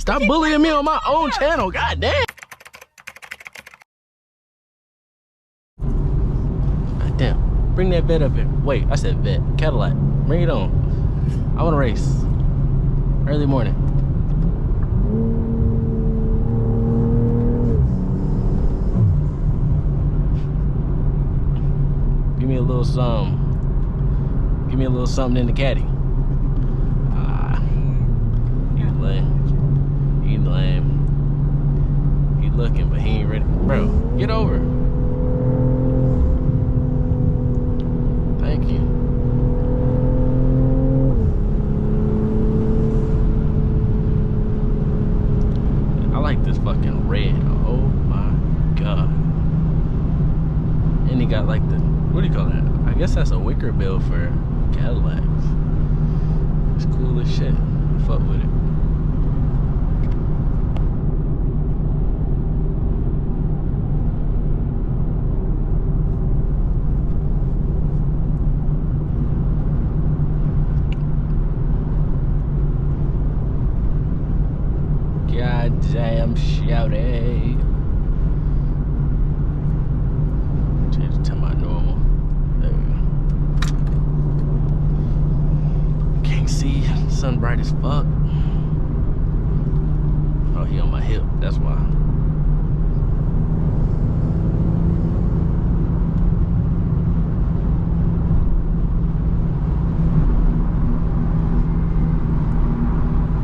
Stop bullying me on my own channel. God damn. God damn. Bring that vet up here. Wait, I said vet. Cadillac. Bring it on. I want to race. Early morning. Give me a little something. Give me a little something in the caddy. You lame. He lame. He looking, but he ain't ready. Bro, get over. Thank you. I like this fucking red. Oh my god. And he got like the, what do you call that? I guess that's a wicker bill for Cadillacs. It's cool as shit. Fuck with it. God damn shouty. Change it to my normal. There we go. Can't see. Sun bright as fuck. Oh, he on my hip. That's why.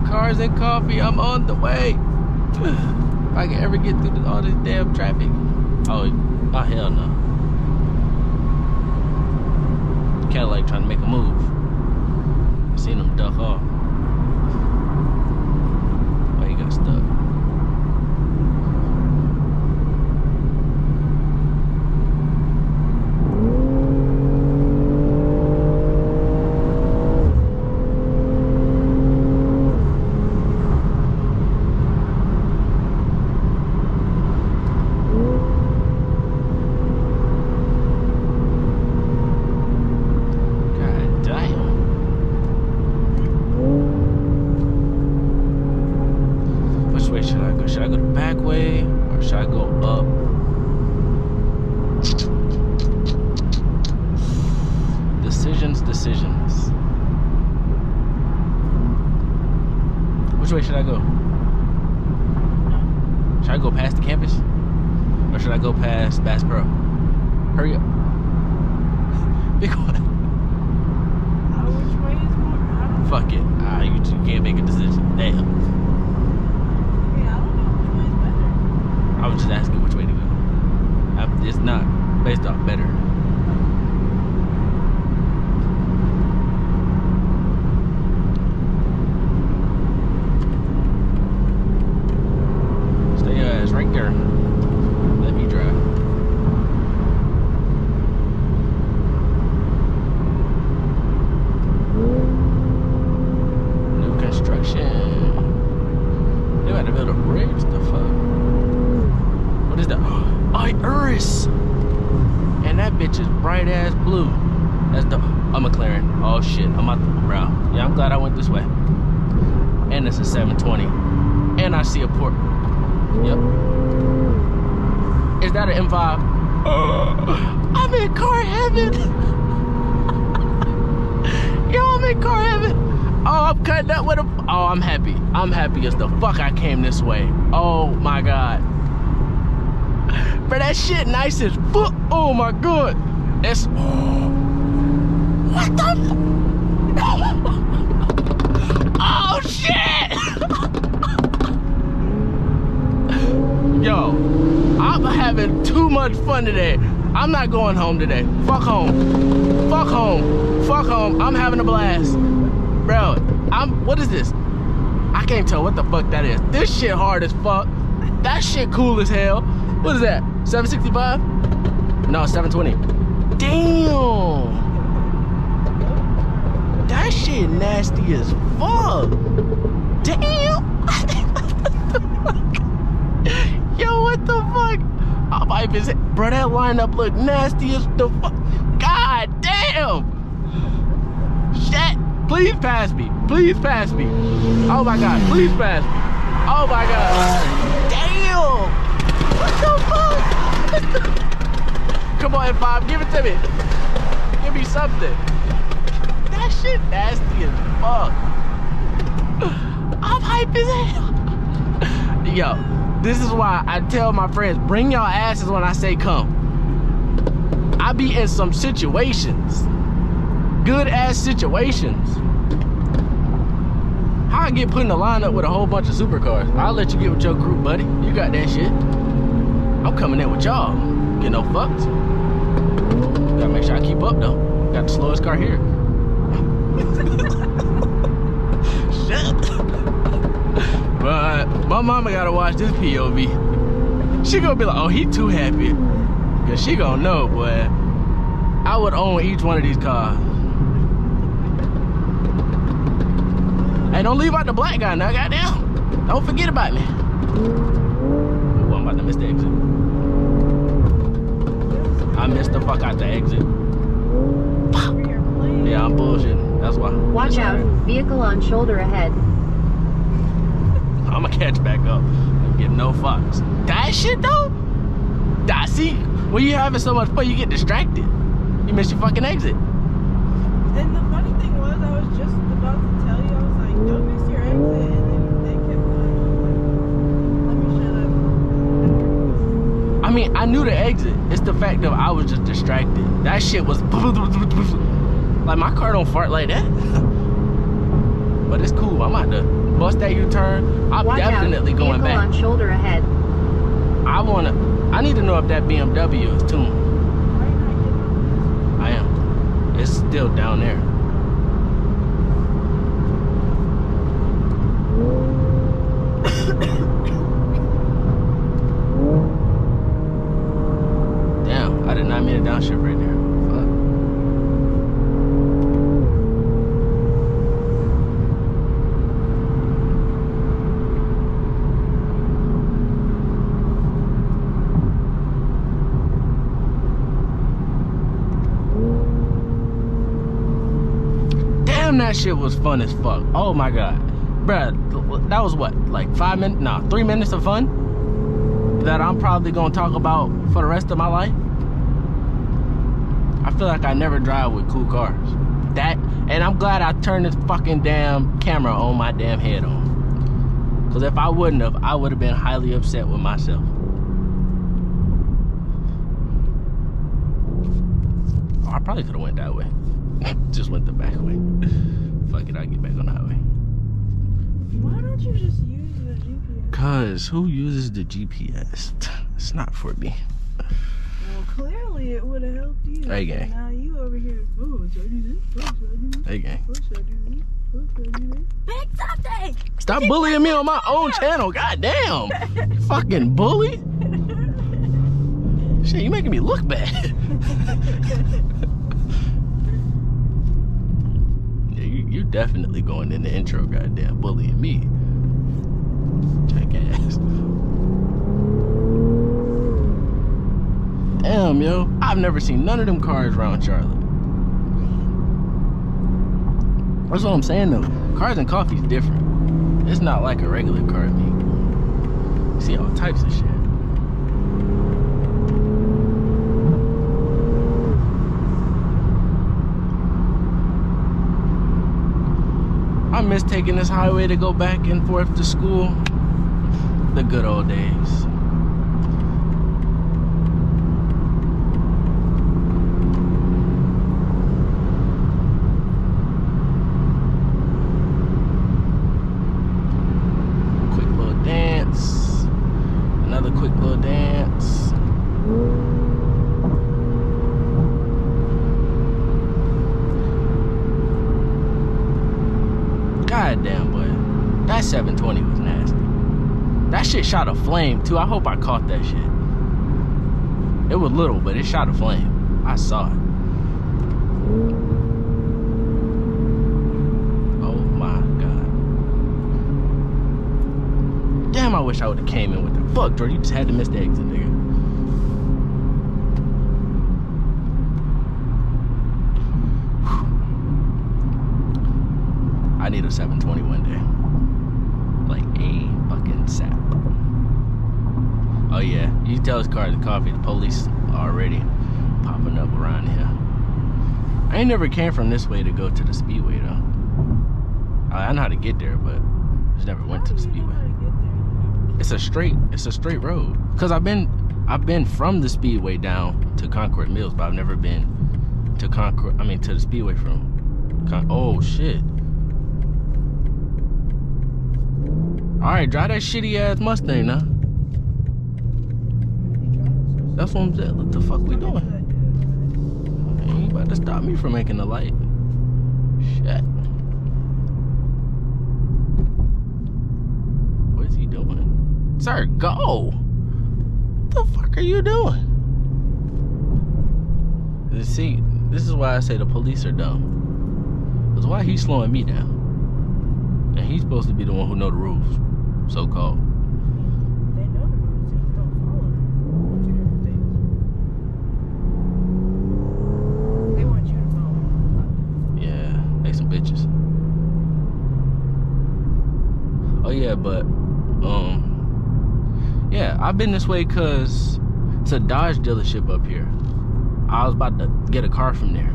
Cars and coffee, I'm on the way. If I can ever get through all this damn traffic. Oh hell no. Cadillac trying to make a move. I seen him duck off. Oh, he got stuck. Should I go the back way or should I go up? Decisions. Which way should I go? Should I go past the campus? Or should I go past Bass Pro? Hurry up. Big one. Which way is more? Fuck it. You can't make a decision. Damn. I was just asking which way to go. It's not based off better. Stay your ass right there. Let me drive. New construction. They about to build a bridge. The fuck? What is that? Iris! And that bitch is bright ass blue. That's the MCLAREN. Oh shit, I'm out the brow. Yeah, I'm glad I went this way. And it's a 720. And I see a port. Yep. Is that an M5? I'm in car heaven. Yo, I'm in car heaven. Oh, I'm cutting up with a. Oh, I'm happy. I'm happy as the fuck I came this way. Oh my god. Bro, that shit nice as fuck. Oh my god. It's. What the? Oh shit. Yo, I'm having too much fun today. I'm not going home today. Fuck home. Fuck home. Fuck home. I'm having a blast. Bro, what is this? I can't tell what the fuck that is. This shit hard as fuck. That shit cool as hell. What is that? 765? No, 720. Damn. That shit nasty as fuck. Damn. Yo, what the fuck? I'm even, bro, that lineup look nasty as the fuck. God damn. Shit. Please pass me. Please pass me. Oh my god, please pass me. Oh my god. Damn! What the fuck? Come on, M5, give it to me. Give me something. That shit nasty as fuck. I'm hype as hell. Yo, this is why I tell my friends, bring y'all asses when I say come. I be in some situations. Good ass situations. How I get put in a lineup with a whole bunch of supercars? I'll let you get with your group, buddy. You got that shit. I'm coming in with y'all. Get no fucks. Gotta make sure I keep up though. Got the slowest car here. Shit. But my mama gotta watch this POV. She gonna be like, oh, he too happy. Cause she gonna know, boy. I would own each one of these cars. Hey, don't leave out the black guy now, goddamn. Don't forget about me. Ooh, I'm about to miss the exit. I missed the fuck out the exit. Yeah, I'm bullshitting. That's why. Watch out. Vehicle on shoulder ahead. I'ma catch back up. I'm getting no fucks. That shit though? I see, when you having so much fun, you get distracted. You miss your fucking exit. And the funny thing was, I was just about to tell you, I was like, don't miss your exit. And then they kept going. I was like, let me shut up. I mean, I knew the exit. It's the fact that I was just distracted. That shit was like, my car don't fart like that. But it's cool. I'm about to bust that U-turn. I'm definitely going back. On shoulder ahead. I need to know if that BMW is tuned. I am. It's still down there. Damn, I did not mean to downshift right there. Fuck. That shit was fun as fuck. Oh my god. Bruh, that was what, like 5 minutes? No, 3 minutes of fun that I'm probably gonna talk about for the rest of my life. I feel like I never drive with cool cars. That, and I'm glad I turned this fucking damn camera on my damn head on. Cause if I wouldn't have, I would have been highly upset with myself. Oh, I probably could have went that way. Just went the back way. Fuck it, I'll get back on the highway. Why don't you just use the GPS? Cause who uses the GPS? It's not for me. Well, clearly it would have helped you. Hey, gang. Now you over here, oh, should I do this? Oh, should I do this? Hey, gang. Oh, should I do this? Oh, should I do this? Pick something! Stop bullying me on my own channel, goddamn! You fucking bully! Shit, you making me look bad. You definitely going in the intro, goddamn, bullying me. Jackass. Damn, yo. I've never seen none of them cars around Charlotte. That's what I'm saying, though. Cars and coffee's different. It's not like a regular car meet. You see all types of shit. I miss taking this highway to go back and forth to school. The good old days. Quick little dance. Another quick little dance. God damn, boy. That 720 was nasty. That shit shot a flame, too. I hope I caught that shit. It was little, but it shot a flame. I saw it. Oh, my God. Damn, I wish I would have came in with the fuck, Jordan. You just had to miss the exit, nigga. I need a 720 one day. Like a fucking fucking sap. Oh yeah, you can tell it's Cars and Coffee. The police already popping up around here. I ain't never came from this way to go to the Speedway though. I know how to get there, but I just never went to the Speedway. It's a straight road. Cause I've been from the Speedway down to Concord Mills, but I've never been to to the Speedway from. Oh shit. All right, drive that shitty ass Mustang now. That's what I'm saying. What the fuck we doing? You ain't about to stop me from making the light. Shit. What is he doing? Sir, go. What the fuck are you doing? See, this is why I say the police are dumb. Because why he's slowing me down? And he's supposed to be the one who know the rules, so-called. They know the rules, they just don't follow them. Two different things. They want you to follow them. Yeah, they some bitches. Oh yeah, but yeah, I've been this way because it's a Dodge dealership up here. I was about to get a car from there.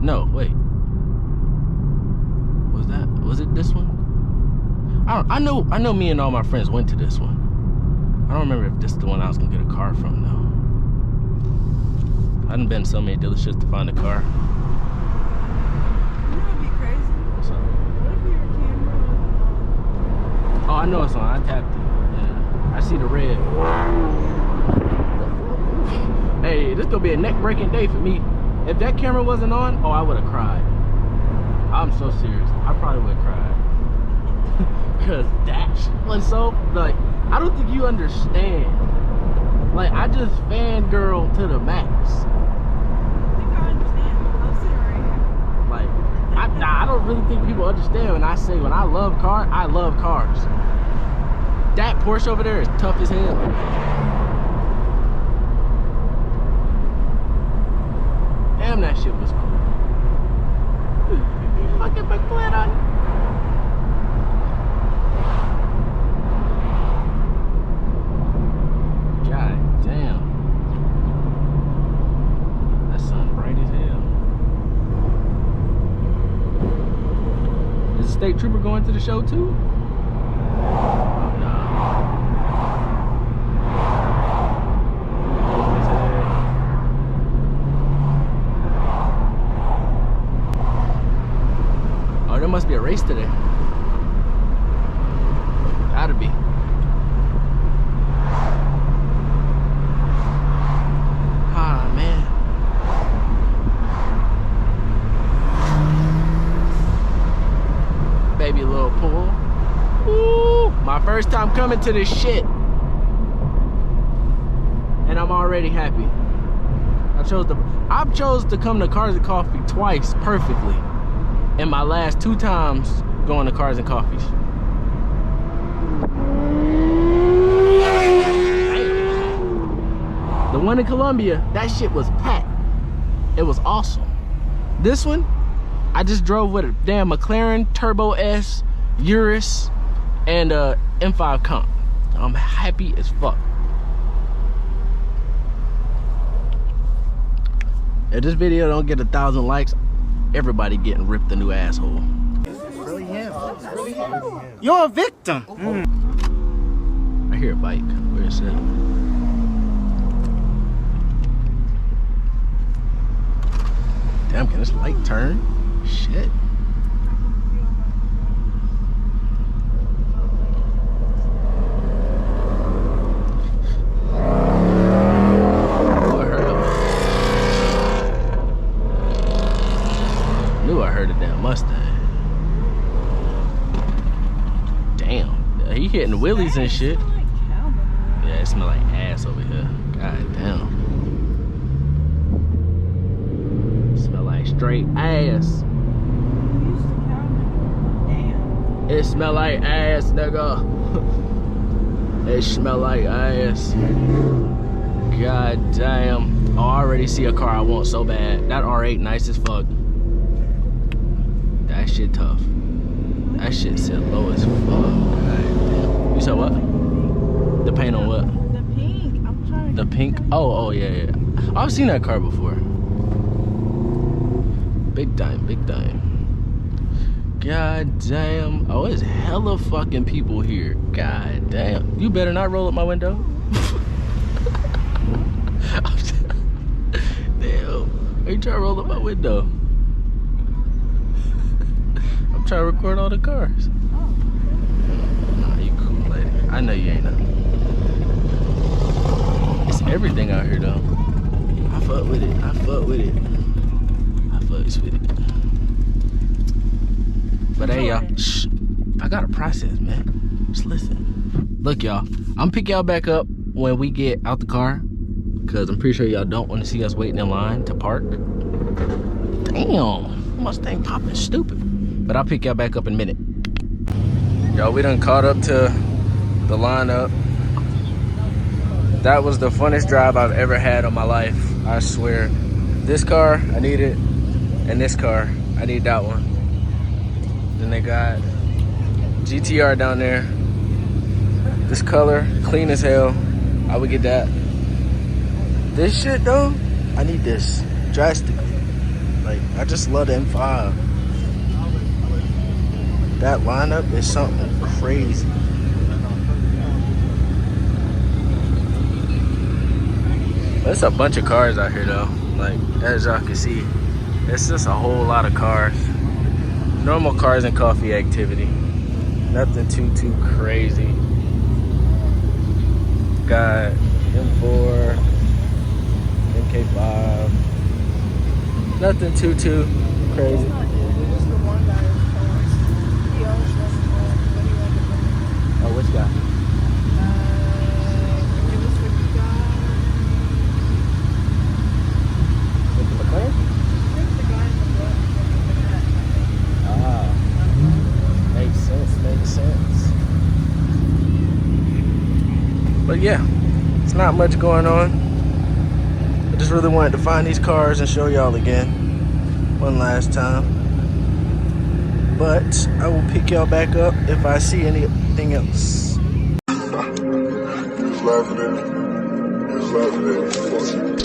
No, wait. Was it this one? I know me and all my friends went to this one. I don't remember if this is the one I was gonna get a car from though. I done been to so many dealerships to find a car. You know what'd be crazy? What's up? What if your camera was on? Oh, I know it's on. I tapped it. Yeah. I see the red. Hey, this gonna be a neck-breaking day for me. If that camera wasn't on, oh, I would have cried. I'm so serious. I probably would have cried. Cause that shit was so, like, I don't think you understand. Like, I just fangirl to the max. I think I understand. I'm sitting right here. Like, I don't really think people understand when I say when I love cars, I love cars. That Porsche over there is tough as hell. Damn, that shit was cool. Fucking McLaren. God damn. That sun bright as hell. Is the state trooper going to the show too? Oh, no. Oh, there must be a race today. Gotta be. Ah, man. Baby little pool. Woo! My first time coming to this shit. And I'm already happy. I've chose to come to Cars and Coffee twice perfectly. And my last 2 times going to Cars and Coffees. The one in Columbia, that shit was packed. It was awesome. This one, I just drove with a damn McLaren Turbo S, Urus, and M5 Comp. I'm happy as fuck. If this video don't get 1,000 likes, everybody getting ripped a new asshole. Really him. You're a victim. I hear a bike. Where is it? Damn, can this light turn? Shit. I heard a damn Mustang. Damn. He hitting wheelies and shit. Yeah, it smell like ass over here. God damn. Smell like straight ass. It smell like ass, nigga. It smell like ass. God damn. Oh, I already see a car I want so bad. That R8 nice as fuck. That shit tough. That shit set low as fuck. God damn. said what? The paint on what? The pink. I'm trying to The pink? Oh, yeah. I've seen that car before. Big time, big time. God damn. Oh, it's hella fucking people here. God damn. You better not roll up my window. Damn. Are you trying to roll up my window? I'm trying to record all the cars. Nah, you cool lady. I know you ain't nothing. It's everything out here though. I fuck with it. I fucks with it. But hey y'all, shh, I got a process, man. Just listen. Look y'all, I'm pick y'all back up when we get out the car, cause I'm pretty sure y'all don't want to see us waiting in line to park. Damn, Mustang popping stupid. But I'll pick y'all back up in a minute. Y'all, we done caught up to the lineup. That was the funnest drive I've ever had in my life, I swear. This car, I need it, and this car, I need that one. Then they got GTR down there. This color, clean as hell. I would get that. This shit though, I need this drastically. Like, I just love the M5. That lineup is something crazy. There's a bunch of cars out here though. Like, as y'all can see, it's just a whole lot of cars. Normal cars and coffee activity. Nothing too crazy. Got M4, MK5. Nothing too crazy. Oh, which guy? It was for you guys. With the McLaren? I think the guy in the blood Makes sense. But yeah, it's not much going on. I just really wanted to find these cars and show y'all again one last time. But I will pick y'all back up if I see anything else. He was laughing at me.